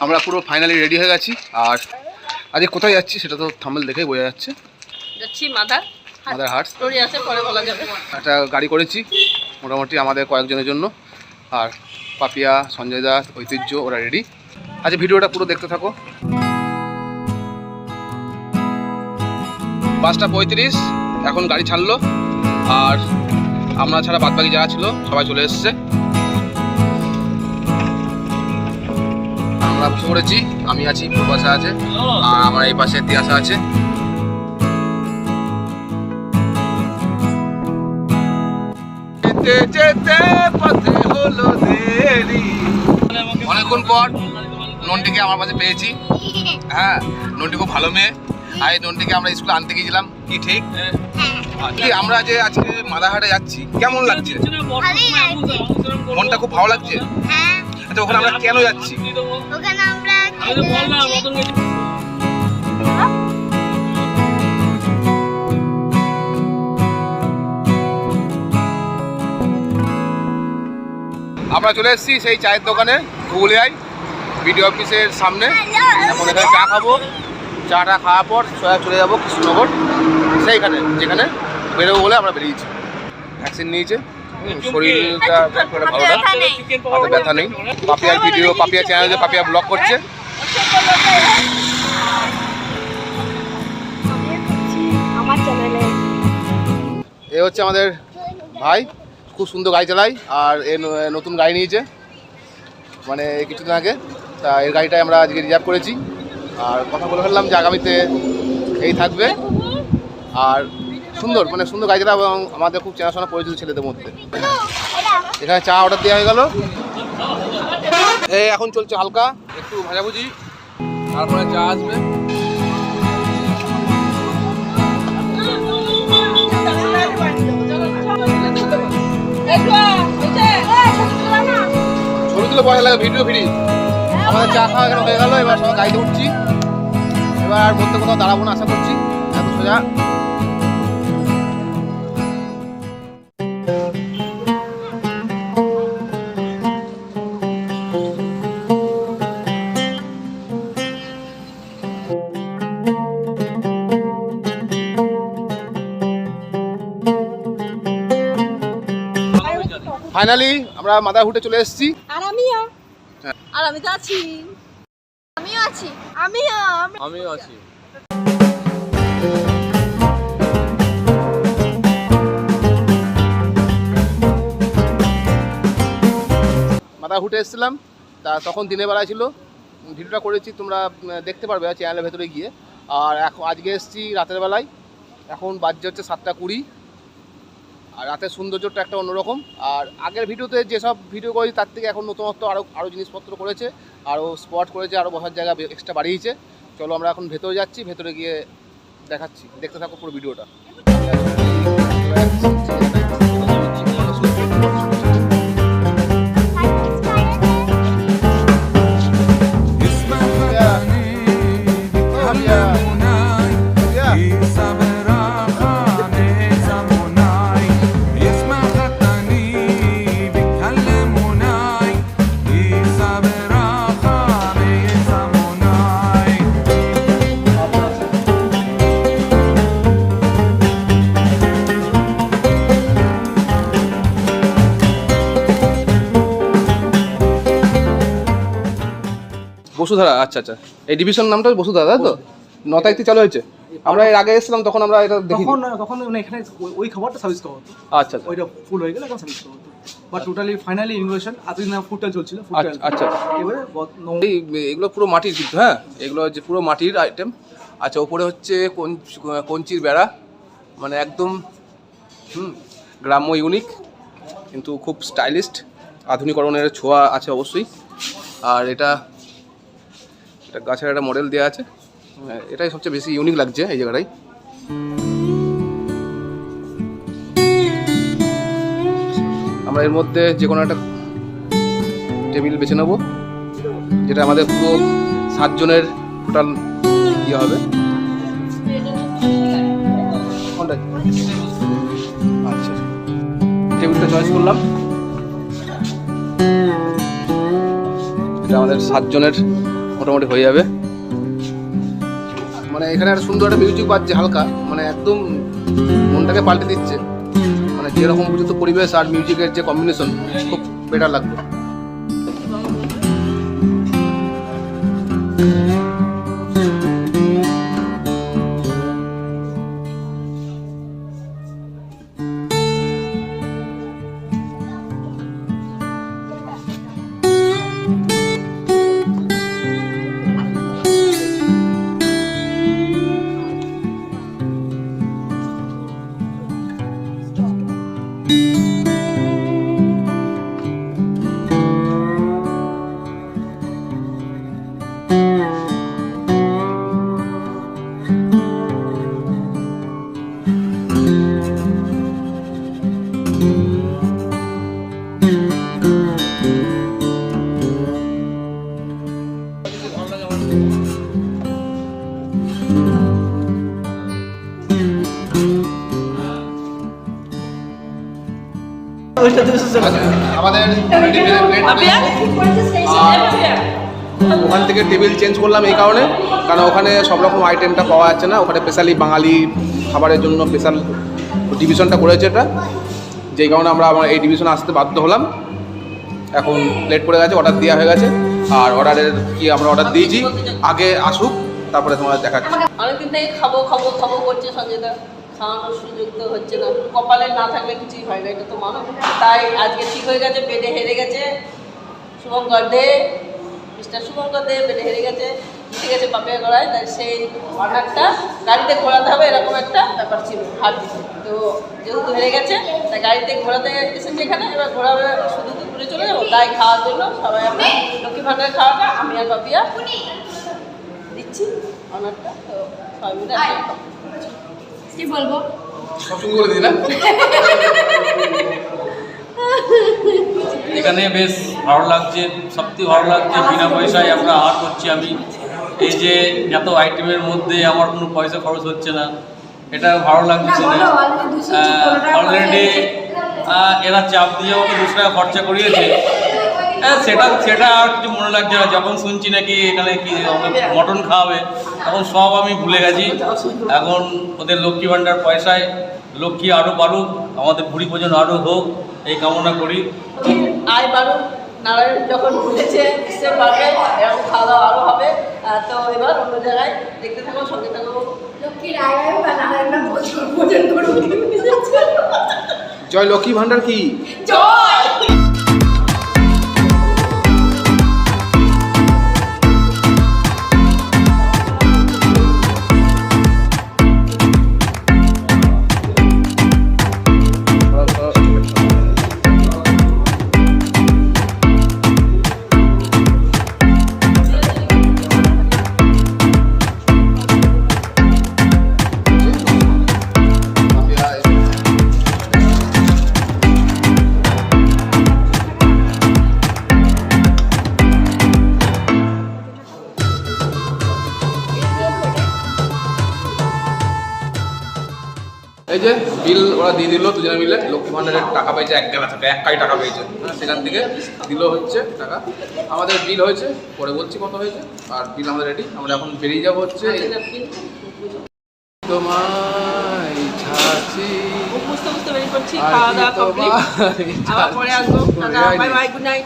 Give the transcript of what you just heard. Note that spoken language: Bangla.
আমরা পুরো ফাইনালি রেডি হয়ে গেছি। আর আজকে কোথায় যাচ্ছি সেটা তো থাম্বনেল দেখেই বোঝা যাচ্ছে। যাচ্ছি মাদার হাট, স্টোরি আছে পরে বলা যাবে। একটা গাড়ি করেছি মোটামুটি আমাদের কয়েকজনের জন্য। আর পাপিয়া, সঞ্জয় দা, ঐতিহ্য ওরা রেডি। আচ্ছা ভিডিওটা পুরো দেখতে থাকো। 5:35 এখন গাড়ি ছাড়লো। আর আমরা ছাড়া বাদবাকি যারা ছিল সবাই চলে এসছে। আমরা বসে পড়েছি, আমি আছি, পূর্বাশা আছে, আর আমার এই পাশে তিয়াসা আছে। অনেকক্ষণ পর নন্টিকে আমার পাশে পেয়েছি। হ্যাঁ, নন্টি খুব ভালো মেয়ে। আর এই নন্টিকে আমরা স্কুলে আনতে গিয়েছিলাম, কি ঠিক? আমরা যে আজকে মাদারহাটে যাচ্ছি, কেমন লাগছে? মনটা খুব ভালো লাগছে। আচ্ছা, ওখানে আমরা কেন যাচ্ছি? আমরা চলে এসেছি সেই চায়ের দোকানে, গুগলিয়ায়, বিডিও অফিসের সামনে। এখন এখানে চা খাবো। চাটা খাওয়ার পর সোজা চলে যাবো কৃষ্ণনগর, সেইখানে যেখানে বেরোবো বলে আমরা বেরিয়েছি। ভ্যাকসিন নিয়েছে, শরীরটা ভালো না, হাতে ব্যথা নেই। পাপিয়ার ভিডিও, পাপিয়া চ্যানেলে পাপিয়া ব্লগ করছে। এ হচ্ছে আমাদের ভাই, খুব সুন্দর গাড়ি চালায়। আর এ নতুন গাড়ি নিয়েছে মানে কিছুদিন আগে। তা এর গাড়িটাই আমরা আজকে রিজার্ভ করেছি। আর কথা বলে ফেললাম যে আগামীতে এই থাকবে। আর সুন্দর মানে সুন্দর গাড়ি চালা এবং আমাদের খুব চেনাশোনা পরিচিত ছেলেদের মধ্যে। এখানে চা অর্ডার দেওয়া হয়ে গেল। এই এখন চলছে হালকা একটু ভাজাভুজি, তারপরে চা আসবে। ছবি তুলে পয়সা লাগে, ভিডিও ফ্রি। আমাদের চা খাওয়া এখানে হয়ে গেল। এবার সবাই গাড়িতে উঠছি। এবার আর বলতে কোথাও দাঁড়াবো না আশা করছি, এত সোজা। ফাইনালি আমরা মাদারহুডে চলে এসেছি। আর আমি তো আছি। আমিও আছি। মাদারহুডে এসেছিলাম, তা তখন দিনের বেলায় ছিল। ভিডিওটা করেছি, তোমরা দেখতে পারবে চ্যানেলের ভেতরে গিয়ে। আর এখন আজকে এসেছি রাতের বেলায়। এখন বাজছে হচ্ছে 7:20। আর রাতের সৌন্দর্যটা একটা অন্যরকম। আর আগের ভিডিওতে যেসব ভিডিও করেছি তার থেকে এখন নতুনত্ব আরও জিনিসপত্র করেছে, আরও স্পট করেছে, আরও বসার জায়গা এক্সট্রা বাড়িয়েছে। চলো আমরা এখন ভেতরে যাচ্ছি, ভেতরে গিয়ে দেখাচ্ছি, দেখতে থাকো পুরো ভিডিওটা। বসুধারা, আচ্ছা আচ্ছা, এই ডিভিশন নামটা বসুধারা, তাই তো? 9 তারিখ থেকে চালু হয়েছে। আমরা এর আগে এসেছিলাম, তখন আমরা এটা দেখি। তখন মানে এখানে ওই খাবারটা সার্ভিস করা হতো। আচ্ছা আচ্ছা, ওইটা ফুল হয়ে গেলে এখন সার্ভিস করা হতো। বাট টোটালি ফাইনালি ইনোভেশন এতদিন ফুডটা চলছিল। আচ্ছা আচ্ছা, এবারে এগুলো পুরো মাটির কিন্তু, হ্যাঁ এগুলো হচ্ছে পুরো মাটির আইটেম। আচ্ছা, ওপরে হচ্ছে কঞ্চির বেড়া, মানে একদম গ্রাম্য ইউনিক, কিন্তু খুব স্টাইলিস্ট, আধুনিকরণের ছোঁয়া আছে অবশ্যই। আর এটা গাছের একটা মডেল দেওয়া আছে, এটাই সবচেয়ে বেশি ইউনিক লাগছে এই জায়গাটাই। আমরা এর মধ্যে যে কোনো একটা টেবিল বেছে নেবো, যেটা আমাদের পুরো 7 জনের টোটাল ইয়ে হবে। আচ্ছা, টেবিলটা চয়েস করলাম। এটা আমাদের 7 জনের মোটামুটি হয়ে যাবে। মানে এখানে একটা সুন্দর একটা মিউজিক বাজছে হালকা, মানে একদম মনটাকে পাল্টে দিচ্ছে। মানে যেরকম উপযুক্ত পরিবেশ আর মিউজিকের যে কম্বিনেশন খুব বেটার লাগবে। আমাদের ওখান থেকে টেবিল চেঞ্জ করলাম এই কারণে, কারণ ওখানে সব রকম আইটেমটা পাওয়া যাচ্ছে না। ওখানে স্পেশালি বাঙালি খাবারের জন্য স্পেশাল ডিভিশনটা করেছে এটা, যেই কারণে আমরা এই ডিভিশনে আসতে বাধ্য হলাম। এখন প্লেট পড়ে গেছে, অর্ডার দেওয়া হয়ে গেছে। আর অর্ডারের কি আমরা অর্ডার দিয়েছি, আগে আসুক তারপরে তোমাদের দেখাচ্ছি। অনেকদিন থেকে খাবো খাবো খাবো করছে সঞ্জয়দা, খাওয়ানোর সুযোগ তো হচ্ছে না। কপালে না থাকলে কিছুই হয় না, এটা তো মানো। তাই আজকে ঠিক হয়ে গেছে, বেডে হেরে গেছে শুভঙ্কর দে, মিস্টার শুভঙ্কর দে বেডে হেরে গেছে, ঠিক আছে পাপিয়া গড়ায়। তাই সেই অর্ডারটা গাড়িতে ঘোরাতে হবে এরকম একটা ব্যাপার ছিল, হার দিতে। তো যেহেতু হেরে গেছে তাই গাড়িতে ঘোরাতে এসেছে এখানে, এবার ঘোরাবে শুধু ঘুরে চলে যাবো। তাই খাওয়ার জন্য সবাই আমরা লক্ষ্মী ভাণ্ডারের খাওয়াটা আমি আর পাপিয়া দিচ্ছি অর্ডারটা। তো সবাই মিলে কি বলবো, সব শুরু করে দিলাম। এখানে বেশ ভালো লাগছে, সত্যি ভালো লাগছে। বিনা পয়সায় আমরা আহার করছি। আমি এই যে এত আইটেমের মধ্যে আমার কোনো পয়সা খরচ হচ্ছে না, এটা ভালো লাগছে না। অলরেডি এরা চাপ দিয়ে আমাকে 200 টাকা খরচা করিয়েছে। সেটা আর কিছু মনে লাগছে না। যখন শুনছি নাকি এখানে কি মটন খাওয়াবে, তখন সব আমি ভুলে গেছি। এখন ওদের লক্ষ্মী ভাণ্ডার পয়সায় লক্ষ্মী আরও বাড়ুক, আমাদের ভুড়ি ভোজন আরও হোক, এই কামনা করি। আয় বাড়ুক, নারায়ণ যখন ভুলেছে সে পারবে, এরকম খাওয়া দাওয়া আরও হবে। তো এবার অন্য জায়গায় দেখতে থাকো, সঙ্গে থাকো। লক্ষ্মীর আয় বাড়ুক আর নারায়ণরা ভোজন করুক। জয় লক্ষ্মী ভাণ্ডার কি জয়। এই যে বিল ওরা দিয়ে দিল দুজনে মিলে, লক্ষ্মী ভাণ্ডারের টাকা পেয়েছে 1 গেলা থেকে 1 টাকা পেয়েছে, সেখান থেকে দিল হচ্ছে টাকা। আমাদের বিল হয়েছে, পরে বলছি কত হয়েছে। আর বিল আমাদের রেডি, আমরা এখন বেরিয়ে যাবো হচ্ছে তোমায় ছাড়ছি। বুঝতে বুঝতে বেরিয়ে পড়ছি, খাওয়া দাওয়া কমপ্লিট। আবার পরে আসবো। Bye bye, good night.